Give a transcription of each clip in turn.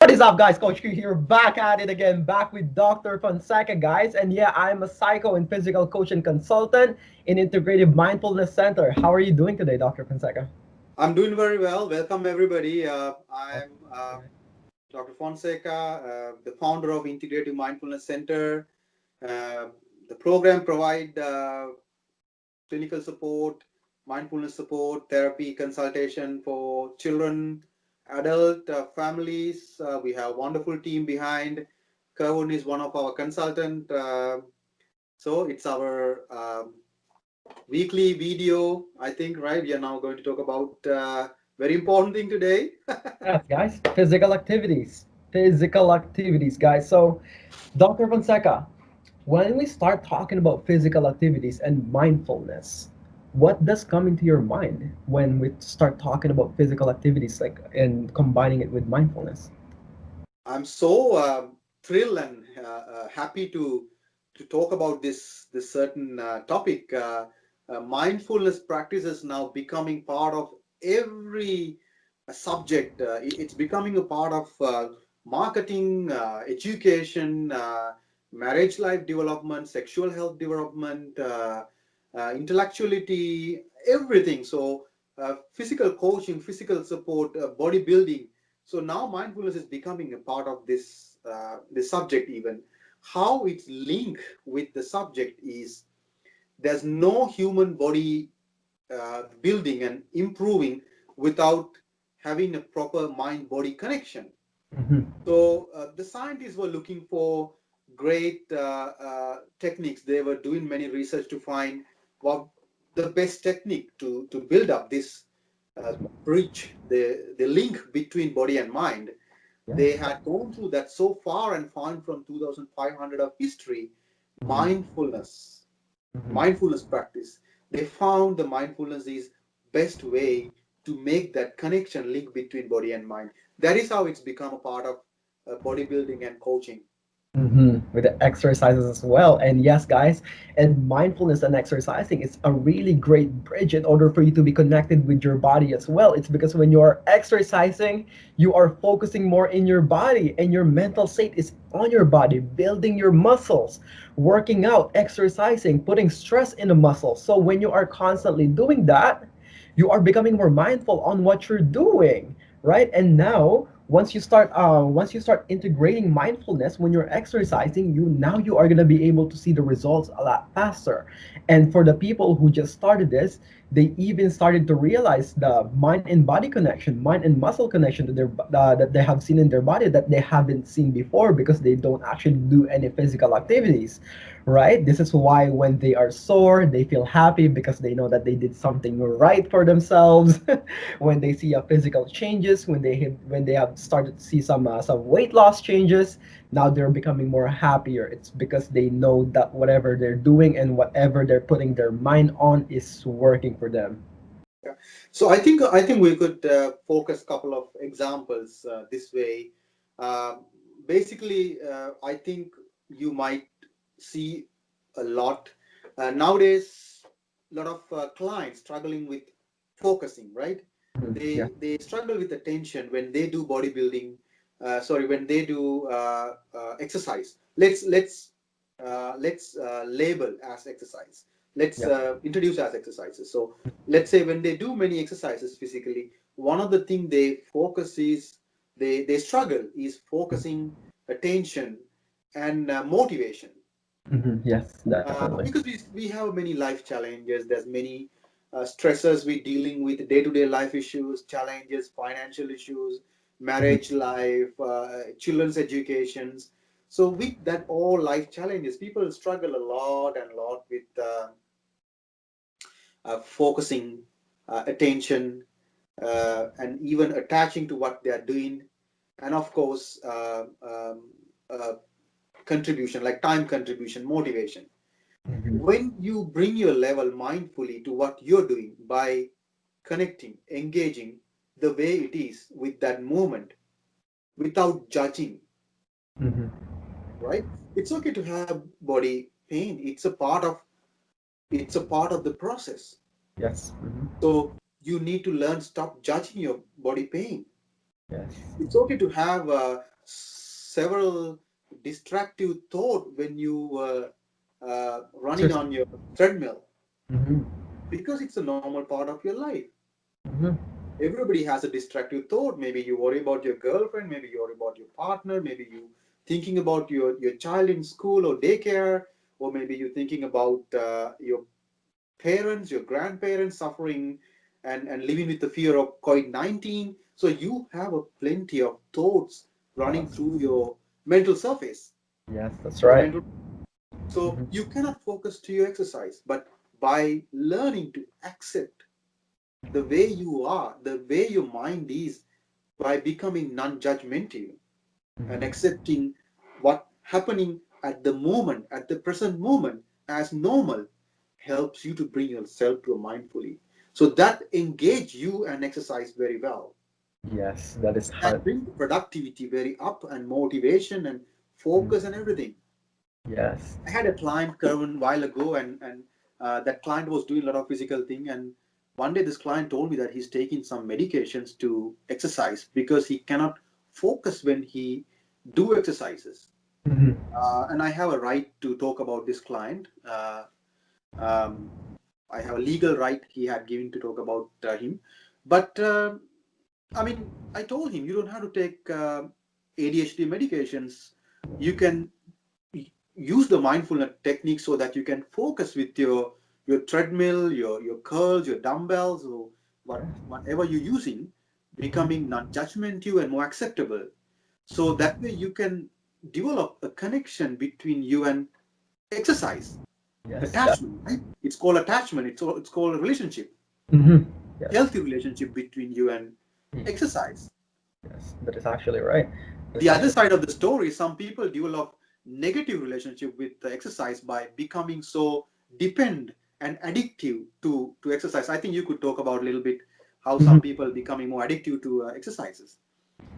What is up, guys? Coach Q here, back at it again, back with Dr. Fonseka, guys. And yeah, I'm a psycho and physical coach and consultant in Integrative Mindfulness Center. How are you doing today, Dr. Fonseka? I'm doing very well. Welcome, everybody. Oh, I'm Dr. Fonseka, the founder of Integrative Mindfulness Center. Uh, the program provide clinical support, mindfulness support, therapy, consultation for children, adult families. We have a wonderful team behind. Querwin is one of our consultant. So it's our weekly video, I think, right? We are now going to talk about very important thing today. yes, guys. Physical activities. Physical activities, guys. So, Dr. Fonseca, when we start talking about physical activities and mindfulness, what does come into your mind when we start talking about physical activities, like and combining it with mindfulness? I'm so thrilled and happy to talk about this certain topic. Mindfulness practice is now becoming part of every subject. It's becoming a part of marketing, education, marriage life development, sexual health development, intellectuality, everything. So, physical coaching, physical support, bodybuilding. So now mindfulness is becoming a part of this subject. Even how it's linked with the subject is there's no human body building and improving without having a proper mind-body connection. Mhm. So the scientists were looking for great techniques. They were doing many research to find what the best technique to build up this bridge, the link between body and mind. They Yes. had gone through that so far and found from 2500 of history Mhm. mindfulness, Mhm. mindfulness practice. They found the mindfulness is best way to make that connection link between body and mind. That is how it's become a part of bodybuilding and coaching. With the exercises as well. And yes, guys, and mindfulness and exercising is a really great bridge in order for you to be connected with your body as well. It's because when you are exercising, you are focusing more in your body, and your mental state is on your body, building your muscles, working out, exercising, putting stress in the muscle. So when you are constantly doing that, you are becoming more mindful on what you're doing, right? And now once you start integrating mindfulness when you're exercising, you are going to be able to see the results a lot faster. And for the people who just started this, they even started to realize the mind and body connection, mind and muscle connection that they have seen in their body that they haven't seen before, because they don't actually do any physical activities, right? This is why when they are sore, they feel happy because they know that they did something right for themselves. When they see a physical changes, when they have started to see some weight loss changes, now they're becoming more happier. It's because they know that whatever they're doing and whatever they're putting their mind on is working for them. Yeah. So I think we could focus a couple of examples this way. Um Basically, I think you might see a lot nowadays. A lot of clients struggling with focusing, right? Mhm. Yeah. They struggle with attention when they do bodybuilding. Sorry, when they do exercise. Let's label as exercise. Let's Yeah. introduce as exercises. So let's say when they do many exercises physically, one of the thing they focus is they struggle is focusing attention and motivation. Yes, definitely. Because we have many life challenges. There's many stressors we dealing with, day-to-day life issues, challenges, financial issues, Mhm. marriage life, children's educations. So with that all life challenges, people struggle a lot and a lot with focusing attention, and even attaching to what they are doing, and of course uh, contribution, like time contribution, motivation. Mhm. When you bring your level mindfully to what you're doing by connecting, engaging the way it is with that moment without judging, Mhm. right? It's okay to have body pain. It's a part of the process. Yes. Mhm. So you need to learn, stop judging your body pain. Yes. It's okay to have several distractive thought when you were running Exercise. on your treadmill, Mm-hmm. because it's a normal part of your life. Mm-hmm. Everybody has a distractive thought. Maybe you worry about your girlfriend, maybe you worry about your partner, maybe you thinking about your child in school or daycare, or maybe you're thinking about your parents, your grandparents suffering and living with the fear of COVID-19. So you have a plenty of thoughts running Yes. through your mental surface, Yes, that's your right. mental. So Mm-hmm. you cannot focus to your exercise, but by learning to accept the way you are, the way your mind is, by becoming non-judgmental and Mm-hmm. accepting what happening at the moment, at the present moment as normal, helps you to bring yourself to a mindfully. So that engage you and exercise very well. Yes, that is hard. That bring the productivity very up and motivation and focus and everything. Yes. I had a client, Kerwin, while ago, and that client was doing a lot of physical thing. And one day, this client told me that he's taking some medications to exercise because he cannot focus when he do exercises. Mm-hmm. And I have a right to talk about this client. Um, I have a legal right he had given to talk about him. But I mean, I told him you don't have to take ADHD medications. You can use the mindfulness technique so that you can focus with your treadmill, your curls, your dumbbells, or whatever you're using, becoming non-judgmental and more acceptable. So that way you can develop a connection between you and exercise. Yes, that. Attachment, right? It's called attachment. It's called a relationship, Mm-hmm. Yes. healthy relationship between you and exercise. Yes, that is actually right. That's The other actually. side of the story, some people develop negative relationship with the exercise by becoming so depend and addictive to exercise. I think you could talk about a little bit how some Mhm. people becoming more addictive to exercises.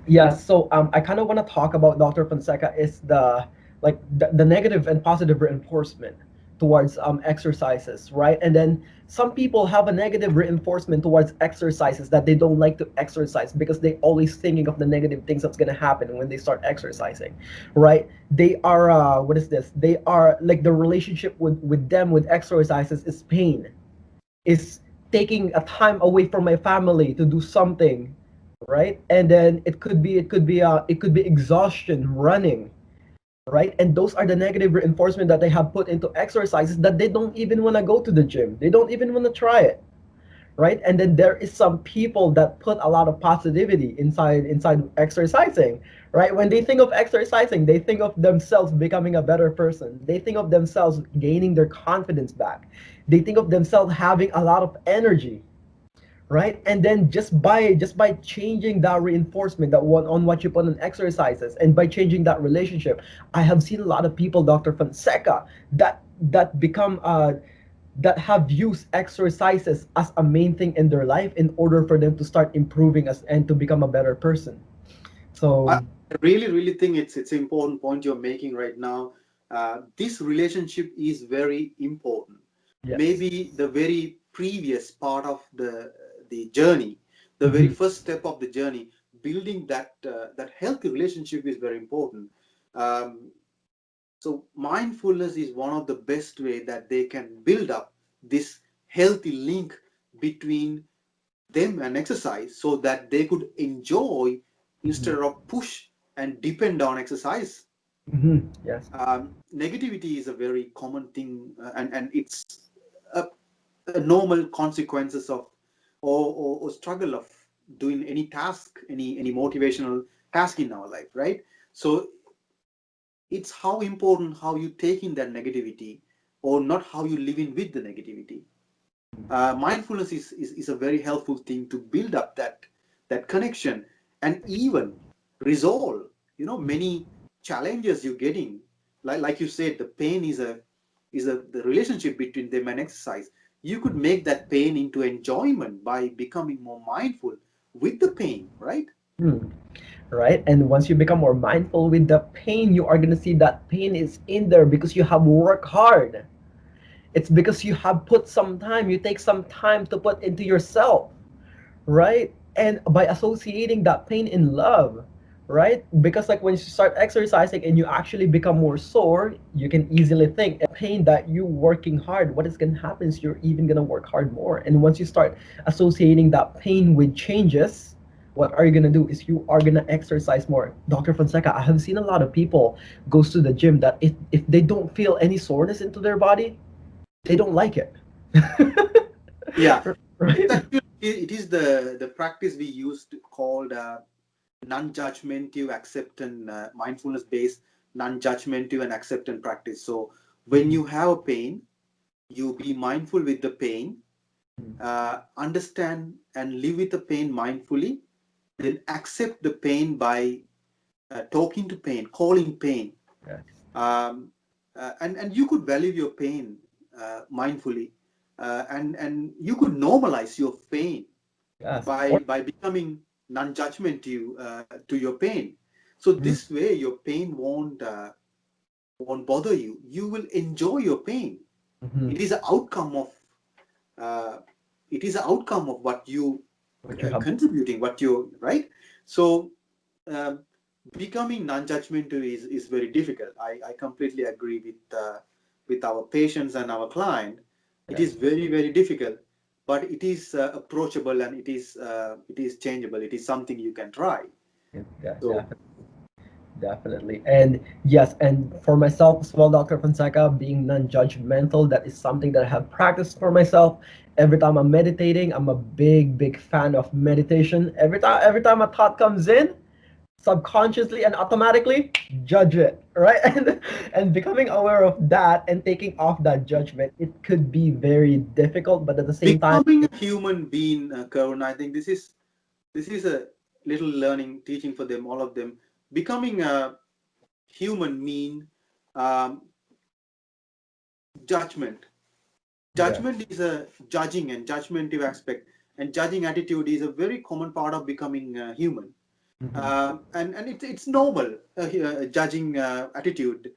Yeah, so I kind of want to talk about Dr. Fonseca is the like the negative and positive reinforcement towards exercises, right? And then some people have a negative reinforcement towards exercises that they don't like to exercise because they always thinking of the negative things that's gonna happen when they start exercising, right? They are what is this? They are like the relationship with them with exercises is pain, is taking a time away from my family to do something, right? And then it could be exhaustion running, right? And those are the negative reinforcement that they have put into exercises that they don't even want to go to the gym, they don't even want to try it, right? And then there is some people that put a lot of positivity inside exercising, right? When they think of exercising, they think of themselves becoming a better person, they think of themselves gaining their confidence back, they think of themselves having a lot of energy, right? And then just by changing that reinforcement that one on what you put on exercises, and by changing that relationship, I have seen a lot of people, Dr. Fonseca, that become that have used exercises as a main thing in their life in order for them to start improving us and to become a better person. I So really think it's an important point you're making right now. This relationship is very important. yes. Maybe the very previous part of the journey, the very Hmm. first step of the journey, building that healthy relationship is very important. Um, so mindfulness is one of the best way that they can build up this healthy link between them and exercise so that they could enjoy instead of push and depend on exercise. Hmm. Yes. Negativity is a very common thing, and it's a, a normal consequences of or struggle of doing any task, any motivational task in our life, right? So it's how important how you take in that negativity or not how you live in with the negativity. Mindfulness is a very helpful thing to build up that connection and even resolve many challenges you're getting, like you said, the pain is the relationship between them and exercise. You could make that pain into enjoyment by becoming more mindful with the pain, right? Hmm. Right? And once you become more mindful with the pain, you are gonna see that pain is in there because you have worked hard. It's because you have put some time, you take some time to put into yourself, right? And by associating that pain in love, right? And by associating that pain in love, you are gonna see that pain is in there because you have worked hard. It's because you have put some time, you take some time to put into yourself, right? And by associating that pain in love, right? And by associating that pain in love, you are gonna see that pain is in there because you have worked hard. It's because you have put some time, you take some time to put into yourself, right? And by associating that pain in love, right? Because like when you start exercising and you actually become more sore, you can easily think pain that you working hard, what is going to happen is you're even going to work hard more. And once you start associating that pain with changes, what are you going to do is you are going to exercise more. Dr. Fonseca, I have seen a lot of people goes to the gym that if they don't feel any soreness into their body, they don't like it. Yeah, it's Right. actually it is the practice we used called non-judgmental acceptance, mindfulness-based non-judgmental and acceptance practice. So when you have a pain, you be mindful with the pain, understand and live with the pain mindfully, then accept the pain by talking to pain, calling pain, Yes. and you could value your pain mindfully, and you could normalize your pain Yes. by becoming non-judgmental to your pain. So this way, your pain won't bother you. You will enjoy your pain. Mm-hmm. It is an outcome of uh, it is an outcome of what you What you have. contributing, what you right. So um, becoming non-judgmental is very difficult. I completely agree with our patients and our client. It is Yes. very difficult, but it is approachable, and it is changeable. It is something you can try. Yeah, So definitely. Definitely. And yes, and for myself as well, Dr. Fonseca, being non-judgmental, that is something that I have practiced for myself. Every time I'm meditating, I'm a big fan of meditation. Every time a thought comes in, subconsciously and automatically judge it, right? And becoming aware of that and taking off that judgment, it could be very difficult, but at the same time, becoming a human being, Karun, I think this is a little learning, teaching for them, all of them. Becoming a human mean um, judgment. yeah. Judgment is a judging and judgmental aspect, and judging attitude is a very common part of becoming human. Hmm. And it's normal, judging attitude,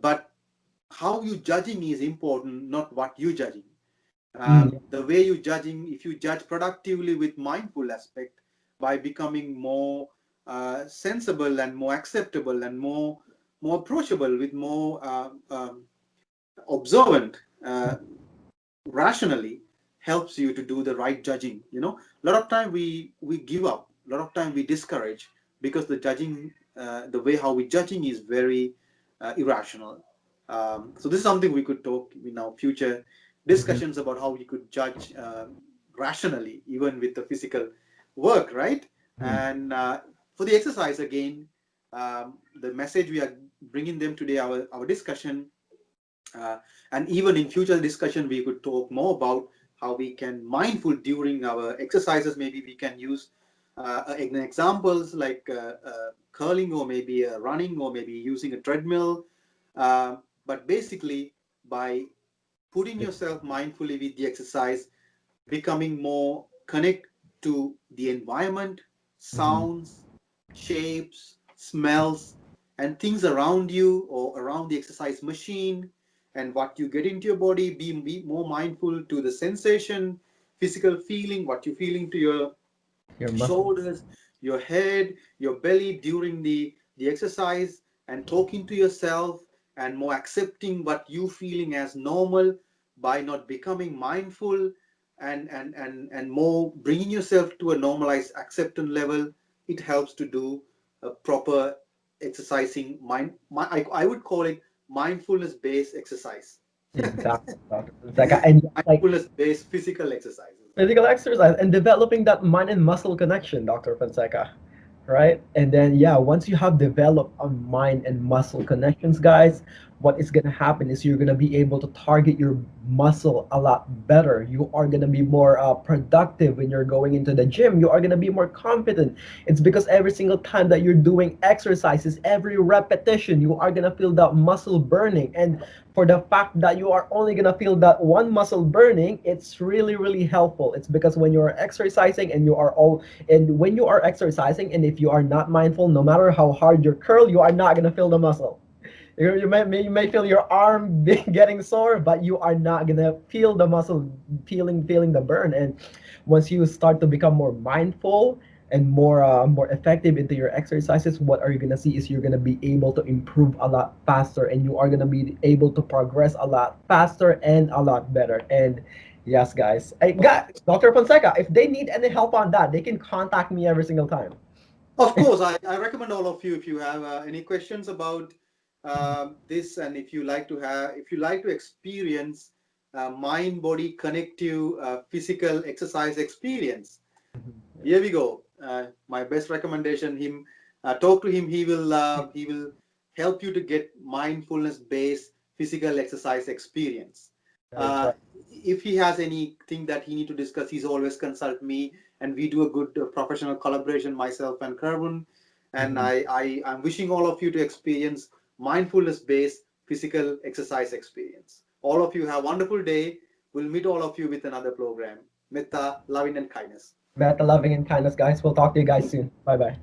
but how you judging is important, not what you judging. Mm, The way you judging, if you judge productively with mindful aspect, by becoming more sensible and more acceptable and more approachable with more observant, rationally, helps you to do the right judging. A lot of time we give up, a lot of time we discourage, because the judging, the way how we judging is very irrational. So this is something we could talk in our future mhm. discussions about how we could judge rationally, even with the physical work, right? Mhm. And for the exercise again, the message we are bringing them today, our discussion, uh, and even in future discussion, we could talk more about how we can mindful during our exercises. Maybe we can use examples like curling, or maybe running, or maybe using a treadmill. But basically, by putting yourself mindfully with the exercise, becoming more connect to the environment, Mhm. sounds, shapes, smells, and things around you or around the exercise machine, and what you get into your body. Be more mindful to the sensation, physical feeling, what you feel into your Your muscle. shoulders, your head, your belly during the exercise, and talking to yourself, and more accepting what you feeling as normal, by not becoming mindful, and more bringing yourself to a normalized acceptance level. It helps to do a proper exercising I would call it mindfulness based exercise. Exactly, Dr. Fonseca. And yes, like Mindfulness based physical exercises. physical exercise and developing that mind and muscle connection, Dr. Fonseca, right? And then, yeah, once you have developed a mind and muscle connections, guys, what is going to happen is you're going to be able to target your muscle a lot better. You are going to be more productive when you're going into the gym. You are going to be more confident. It's because every single time that you're doing exercises, every repetition, you are going to feel that muscle burning. And for the fact that you are only gonna feel that one muscle burning, it's really helpful. It's because when you are exercising and you are all and when you are exercising and if you are not mindful, no matter how hard you curl, you are not gonna feel the muscle. You may feel your arm getting sore, but you are not gonna feel the muscle feeling the burn. And once you start to become more mindful and more effective into your exercises, what are you gonna see is you're gonna be able to improve a lot faster, and you are gonna be able to progress a lot faster and a lot better. And yes, guys, I got Dr. Fonseca. If they need any help on that, they can contact me every single time. Of course, I recommend all of you if you have any questions about this, and if you like to experience mind body connective physical exercise experience. Here we go. My best recommendation: him talk to him. He will help you to get mindfulness based physical exercise experience. Right, Uh, right. if he has anything that he need to discuss, he's always consult me, and we do a good professional collaboration, myself and Querwin. And Mhm. I'm wishing all of you to experience mindfulness based physical exercise experience. All of you have a wonderful day. We'll meet all of you with another program. Metta, loving and kindness. Meta loving and kindness, guys. We'll talk to you guys soon. Bye bye.